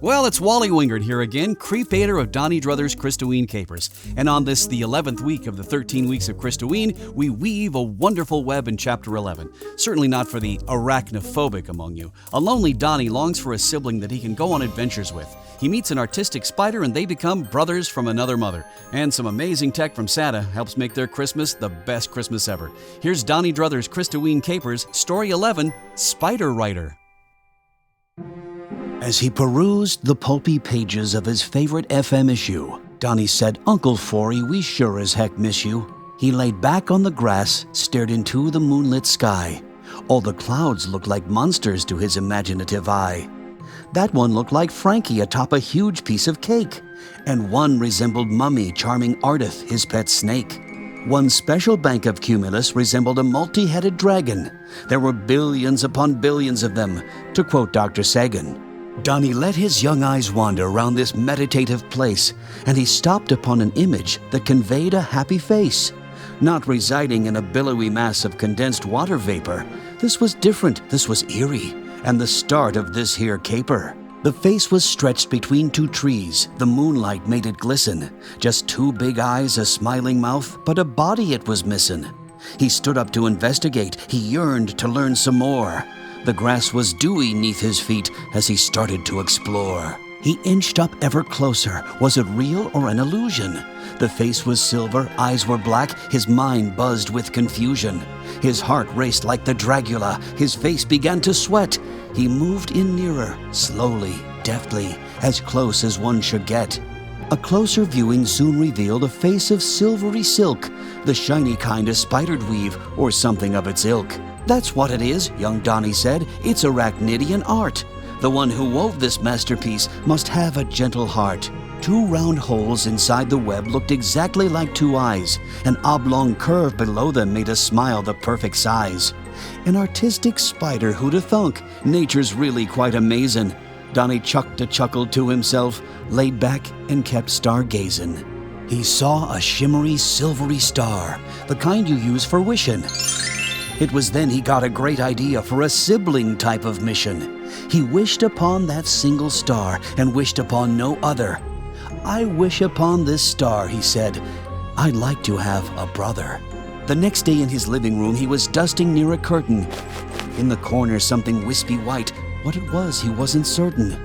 Well, it's Wally Wingard here again, creator of Donny Druthers Christoween Capers. And on this, the 11th week of the 13 weeks of Christoween, we weave a wonderful web in Chapter 11. Certainly not for the arachnophobic among you. A lonely Donny longs for a sibling that he can go on adventures with. He meets an artistic spider and they become brothers from another mother. And some amazing tech from Santa helps make their Christmas the best Christmas ever. Here's Donny Druthers Christoween Capers, Story 11, Spider Writer. As he perused the pulpy pages of his favorite FM issue, Donnie said, "Uncle Forey, we sure as heck miss you." He laid back on the grass, stared into the moonlit sky. All the clouds looked like monsters to his imaginative eye. That one looked like Frankie atop a huge piece of cake, and one resembled Mummy charming Ardith, his pet snake. One special bank of cumulus resembled a multi-headed dragon. There were billions upon billions of them, to quote Dr. Sagan. Donnie let his young eyes wander round this meditative place, and he stopped upon an image that conveyed a happy face. Not residing in a billowy mass of condensed water vapor, this was different, this was eerie, and the start of this here caper. The face was stretched between two trees. The moonlight made it glisten. Just two big eyes, a smiling mouth, but a body it was missing. He stood up to investigate. He yearned to learn some more. The grass was dewy neath his feet as he started to explore. He inched up ever closer. Was it real or an illusion? The face was silver, eyes were black, his mind buzzed with confusion. His heart raced like the Dracula, his face began to sweat. He moved in nearer, slowly, deftly, as close as one should get. A closer viewing soon revealed a face of silvery silk, the shiny kind a spider'd weave, or something of its ilk. "That's what it is," young Donnie said. "It's arachnidian art. The one who wove this masterpiece must have a gentle heart." Two round holes inside the web looked exactly like two eyes. An oblong curve below them made a smile the perfect size. An artistic spider, who'da thunk? Nature's really quite amazin'. Donnie chucked a chuckle to himself, laid back and kept stargazin'. He saw a shimmery, silvery star, the kind you use for wishin'. It was then he got a great idea for a sibling type of mission. He wished upon that single star and wished upon no other. "I wish upon this star," he said. "I'd like to have a brother." The next day in his living room he was dusting near a curtain. In the corner something wispy white. What it was he wasn't certain.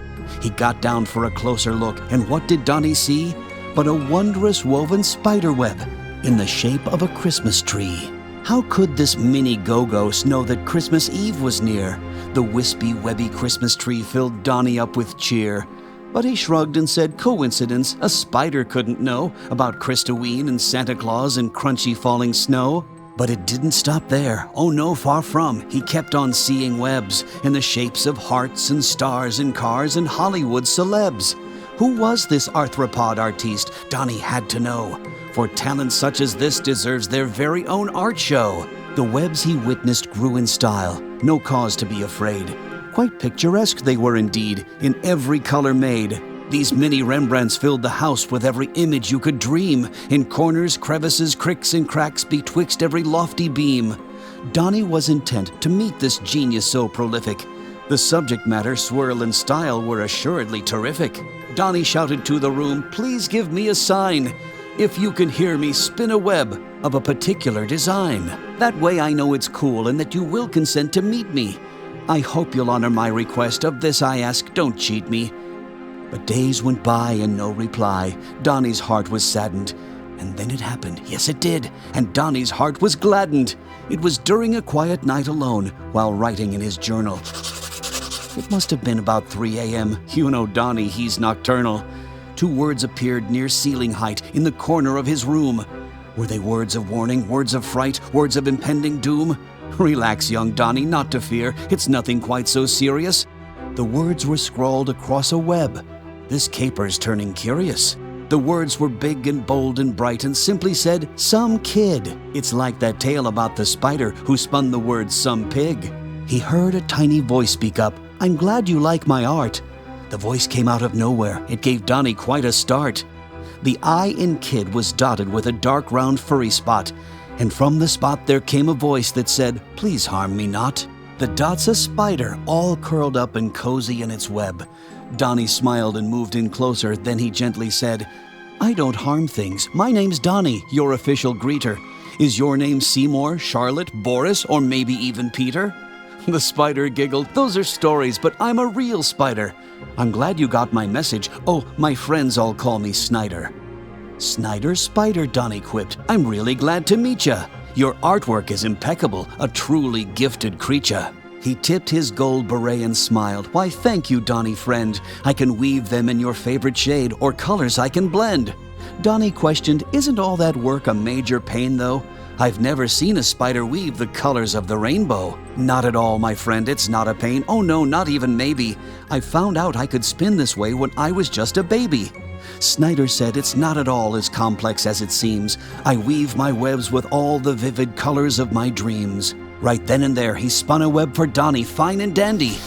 He got down for a closer look, and what did Donnie see? But a wondrous woven spider web in the shape of a Christmas tree. How could this mini go-ghost know that Christmas Eve was near? The wispy, webby Christmas tree filled Donnie up with cheer. But he shrugged and said, "Coincidence, a spider couldn't know about Christoween and Santa Claus and crunchy falling snow." But it didn't stop there. Oh no, far from. He kept on seeing webs in the shapes of hearts and stars and cars and Hollywood celebs. Who was this arthropod artiste? Donnie had to know. For talent such as this deserves their very own art show. The webs he witnessed grew in style, no cause to be afraid. Quite picturesque they were indeed, in every color made. These mini Rembrandts filled the house with every image you could dream, in corners, crevices, cricks, and cracks betwixt every lofty beam. Donnie was intent to meet this genius so prolific. The subject matter, swirl, and style were assuredly terrific. Donnie shouted to the room, "Please give me a sign if you can hear me spin a web of a particular design. That way I know it's cool and that you will consent to meet me. I hope you'll honor my request. Of this I ask, don't cheat me." But days went by and no reply. Donnie's heart was saddened. And then it happened. Yes, it did. And Donnie's heart was gladdened. It was during a quiet night alone while writing in his journal. It must have been about 3 a.m. You know Donnie, he's nocturnal. Two words appeared near ceiling height in the corner of his room. Were they words of warning, words of fright, words of impending doom? Relax, young Donnie, not to fear. It's nothing quite so serious. The words were scrawled across a web. This caper's turning curious. The words were big and bold and bright and simply said, "Some kid." It's like that tale about the spider who spun the word "some pig." He heard a tiny voice speak up, "I'm glad you like my art." The voice came out of nowhere. It gave Donnie quite a start. The I in kid was dotted with a dark round furry spot, and from the spot there came a voice that said, "Please harm me not." The dot's a spider, all curled up and cozy in its web. Donnie smiled and moved in closer, then he gently said, "I don't harm things. My name's Donnie, your official greeter. Is your name Seymour, Charlotte, Boris, or maybe even Peter?" The spider giggled. "Those are stories, but I'm a real spider. I'm glad you got my message. Oh, my friends all call me Snyder." "Snyder Spider," Donnie quipped. "I'm really glad to meet ya. Your artwork is impeccable, a truly gifted creature." He tipped his gold beret and smiled. "Why, thank you, Donnie friend. I can weave them in your favorite shade or colors I can blend." Donnie questioned, "Isn't all that work a major pain, though? I've never seen a spider weave the colors of the rainbow." "Not at all, my friend. It's not a pain. Oh no, not even maybe. I found out I could spin this way when I was just a baby." Snyder said, "It's not at all as complex as it seems. I weave my webs with all the vivid colors of my dreams." Right then and there, he spun a web for Donnie, fine and dandy.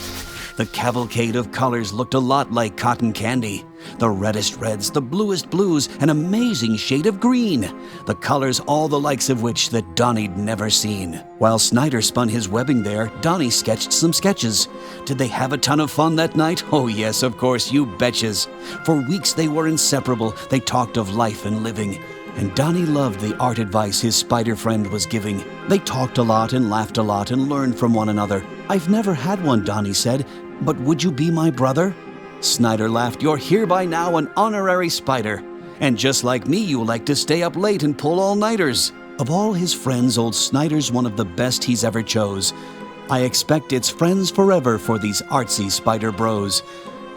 The cavalcade of colors looked a lot like cotton candy. The reddest reds, the bluest blues, an amazing shade of green. The colors all the likes of which that Donnie'd never seen. While Snyder spun his webbing there, Donnie sketched some sketches. Did they have a ton of fun that night? Oh yes, of course, you betches. For weeks they were inseparable. They talked of life and living. And Donnie loved the art advice his spider friend was giving. They talked a lot and laughed a lot and learned from one another. "I've never had one," Donnie said, "but would you be my brother?" Snyder laughed. "You're hereby now an honorary spider. And just like me, you like to stay up late and pull all-nighters." Of all his friends, old Snyder's one of the best he's ever chose. I expect it's friends forever for these artsy spider bros.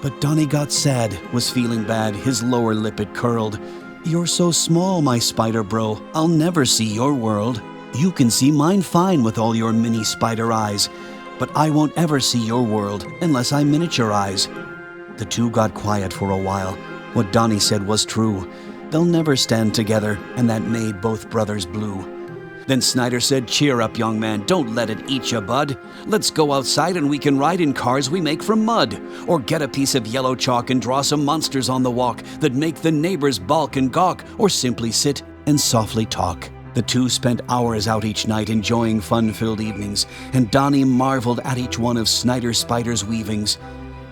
But Donnie got sad, was feeling bad, his lower lip it curled. "You're so small, my spider bro. I'll never see your world. You can see mine fine with all your mini spider eyes, but I won't ever see your world unless I miniaturize." The two got quiet for a while. What Donnie said was true. They'll never stand together, and that made both brothers blue. Then Snyder said, "Cheer up, young man. Don't let it eat ya, bud. Let's go outside and we can ride in cars we make from mud. Or get a piece of yellow chalk and draw some monsters on the walk that make the neighbors balk and gawk, or simply sit and softly talk." The two spent hours out each night enjoying fun-filled evenings, and Donnie marveled at each one of Snyder Spider's weavings.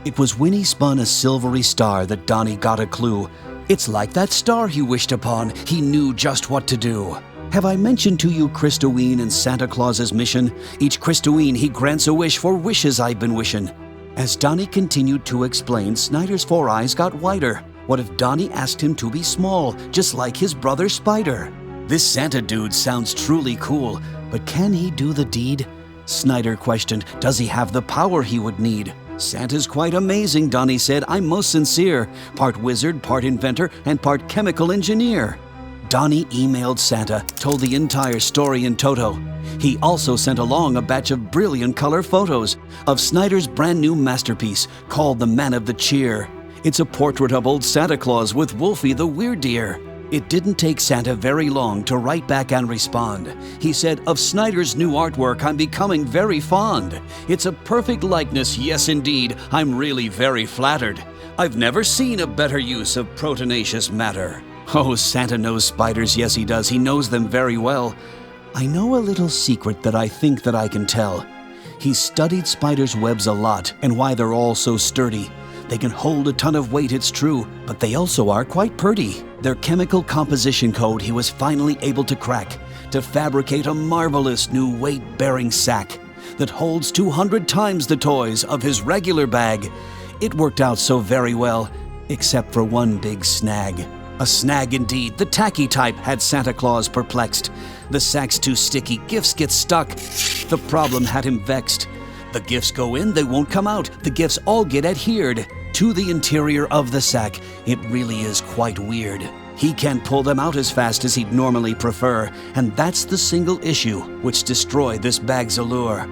It was when he spun a silvery star that Donnie got a clue. It's like that star he wished upon. He knew just what to do. Have I mentioned to you Christoween and Santa Claus's mission? Each Christoween he grants a wish for wishes I've been wishing. As Donnie continued to explain, Snyder's four eyes got wider. What if Donnie asked him to be small, just like his brother Spider? This Santa dude sounds truly cool, but can he do the deed? Snyder questioned, does he have the power he would need? Santa's quite amazing, Donnie said. I'm most sincere. Part wizard, part inventor, and part chemical engineer. Donnie emailed Santa, told the entire story in toto. He also sent along a batch of brilliant color photos of Snyder's brand new masterpiece called The Man of the Cheer. It's a portrait of old Santa Claus with Wolfie the Weird Deer. It didn't take Santa very long to write back and respond. He said, of Snyder's new artwork I'm becoming very fond. It's a perfect likeness, yes indeed. I'm really very flattered. I've never seen a better use of proteinaceous matter. Oh, Santa knows spiders, yes he does. He knows them very well. I know a little secret that I think that I can tell. He's studied spiders' webs a lot and why they're all so sturdy. They can hold a ton of weight, it's true, but they also are quite purty. Their chemical composition code he was finally able to crack to fabricate a marvelous new weight-bearing sack that holds 200 times the toys of his regular bag. It worked out so very well, except for one big snag. A snag indeed. The tacky type had Santa Claus perplexed. The sack's too sticky, gifts get stuck. The problem had him vexed. The gifts go in, they won't come out. The gifts all get adhered to the interior of the sack. It really is quite weird. He can't pull them out as fast as he'd normally prefer, and that's the single issue which destroyed this bag's allure.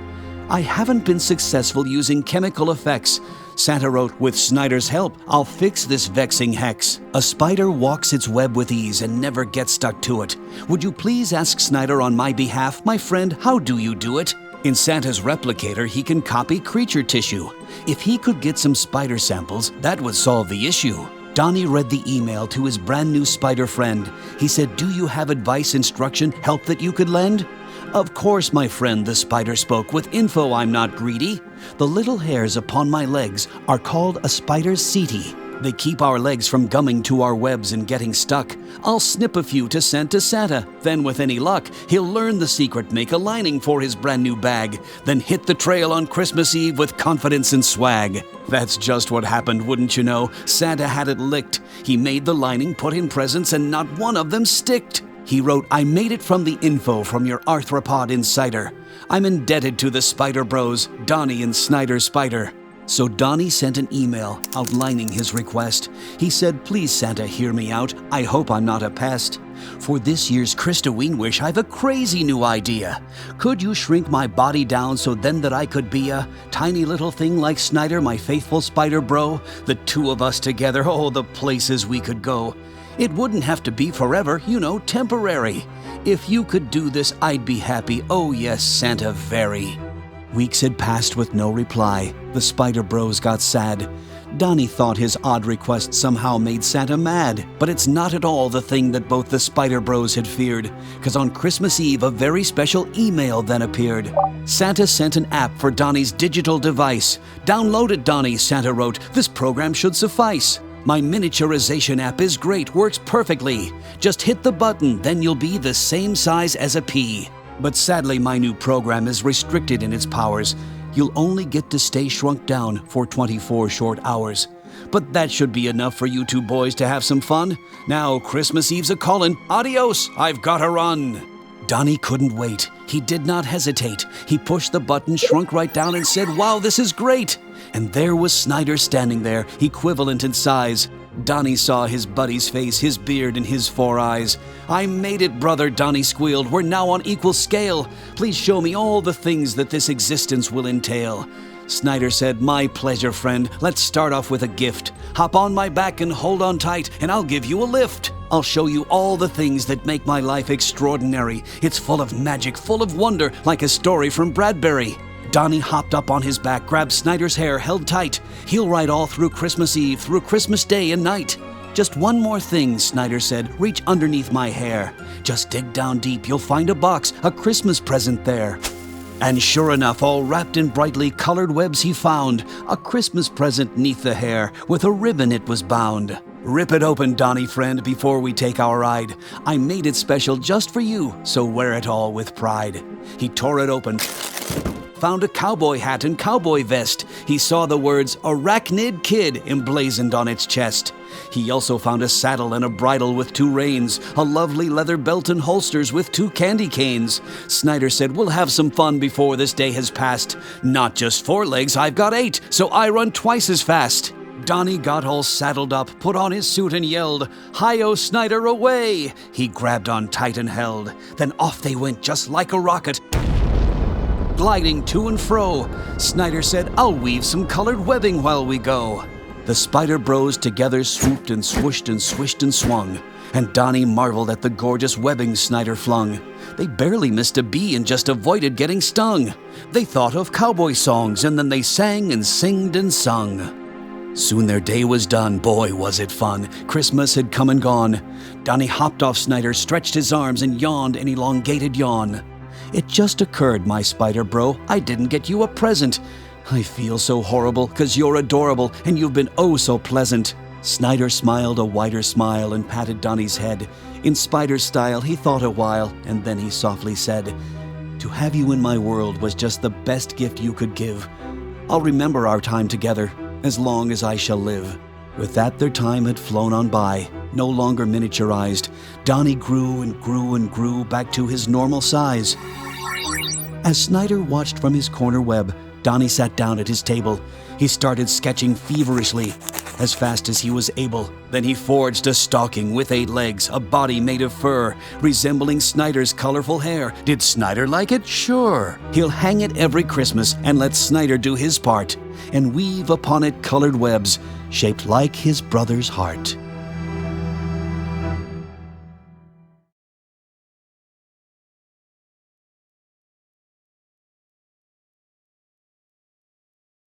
I haven't been successful using chemical effects. Santa wrote, with Snyder's help, I'll fix this vexing hex. A spider walks its web with ease and never gets stuck to it. Would you please ask Snyder on my behalf, my friend, how do you do it? In Santa's replicator, he can copy creature tissue. If he could get some spider samples, that would solve the issue. Donnie read the email to his brand new spider friend. He said, do you have advice, instruction, help that you could lend? "Of course, my friend," the spider spoke, "with info I'm not greedy. The little hairs upon my legs are called a spider's setae. They keep our legs from gumming to our webs and getting stuck. I'll snip a few to send to Santa. Then with any luck, he'll learn the secret, make a lining for his brand new bag, then hit the trail on Christmas Eve with confidence and swag." That's just what happened, wouldn't you know? Santa had it licked. He made the lining, put in presents, and not one of them sticked. He wrote, "I made it from the info from your arthropod insider. I'm indebted to the Spider Bros, Donnie and Snyder Spider." So Donnie sent an email outlining his request. He said, "Please, Santa, hear me out. I hope I'm not a pest. For this year's Christoween wish, I've a crazy new idea. Could you shrink my body down so then that I could be a tiny little thing like Snyder, my faithful spider bro? The two of us together, oh, the places we could go. It wouldn't have to be forever, you know, temporary. If you could do this, I'd be happy. Oh yes, Santa, very." Weeks had passed with no reply. The Spider Bros got sad. Donnie thought his odd request somehow made Santa mad, but it's not at all the thing that both the Spider Bros had feared, because on Christmas Eve a very special email then appeared. Santa sent an app for Donnie's digital device. "Download it, Donnie," Santa wrote. "This program should suffice. My miniaturization app is great, works perfectly. Just hit the button, then you'll be the same size as a pea. But sadly, my new program is restricted in its powers. You'll only get to stay shrunk down for 24 short hours. But that should be enough for you two boys to have some fun. Now, Christmas Eve's a-callin'. Adios, I've gotta run." Donnie couldn't wait. He did not hesitate. He pushed the button, shrunk right down, and said, "Wow, this is great!" And there was Snyder standing there, equivalent in size. Donnie saw his buddy's face, his beard, and his 4 eyes. "I made it, brother," Donnie squealed. "We're now on equal scale. Please show me all the things that this existence will entail." Snyder said, "My pleasure, friend. Let's start off with a gift. Hop on my back and hold on tight, and I'll give you a lift. I'll show you all the things that make my life extraordinary. It's full of magic, full of wonder, like a story from Bradbury." Donnie hopped up on his back, grabbed Snyder's hair, held tight. "He'll ride all through Christmas Eve, through Christmas Day and night." "Just one more thing," Snyder said. "Reach underneath my hair. Just dig down deep, you'll find a box, a Christmas present there." And sure enough, all wrapped in brightly colored webs he found, a Christmas present 'neath the hair, with a ribbon it was bound. "Rip it open, Donnie friend, before we take our ride. I made it special just for you, so wear it all with pride." He tore it open, found a cowboy hat and cowboy vest. He saw the words "Arachnid Kid" emblazoned on its chest. He also found a saddle and a bridle with 2 reins, a lovely leather belt and holsters with 2 candy canes. Snyder said, "We'll have some fun before this day has passed. Not just 4 legs, I've got 8, so I run twice as fast." Donnie got all saddled up, put on his suit and yelled, "Hi-yo, Snyder, away!" He grabbed on tight and held. Then off they went just like a rocket, gliding to and fro. Snyder said, "I'll weave some colored webbing while we go." The Spider Bros together swooped and swooshed and swished and swung, and Donnie marveled at the gorgeous webbing Snyder flung. They barely missed a bee and just avoided getting stung. They thought of cowboy songs, and then they sang and singed and sung. Soon their day was done. Boy, was it fun. Christmas had come and gone. Donnie hopped off Snyder, stretched his arms, and yawned an elongated yawn. "It just occurred, my Spider Bro, I didn't get you a present. I feel so horrible, 'cause you're adorable, and you've been oh so pleasant." Snyder smiled a wider smile and patted Donnie's head. In Spider style, he thought a while, and then he softly said, "To have you in my world was just the best gift you could give. I'll remember our time together, as long as I shall live." With that, their time had flown on by, no longer miniaturized. Donnie grew and grew and grew back to his normal size. As Snyder watched from his corner web, Donnie sat down at his table. He started sketching feverishly, as fast as he was able. Then he forged a stocking with 8 legs, a body made of fur, resembling Snyder's colorful hair. Did Snyder like it? Sure. He'll hang it every Christmas and let Snyder do his part, and weave upon it colored webs, shaped like his brother's heart.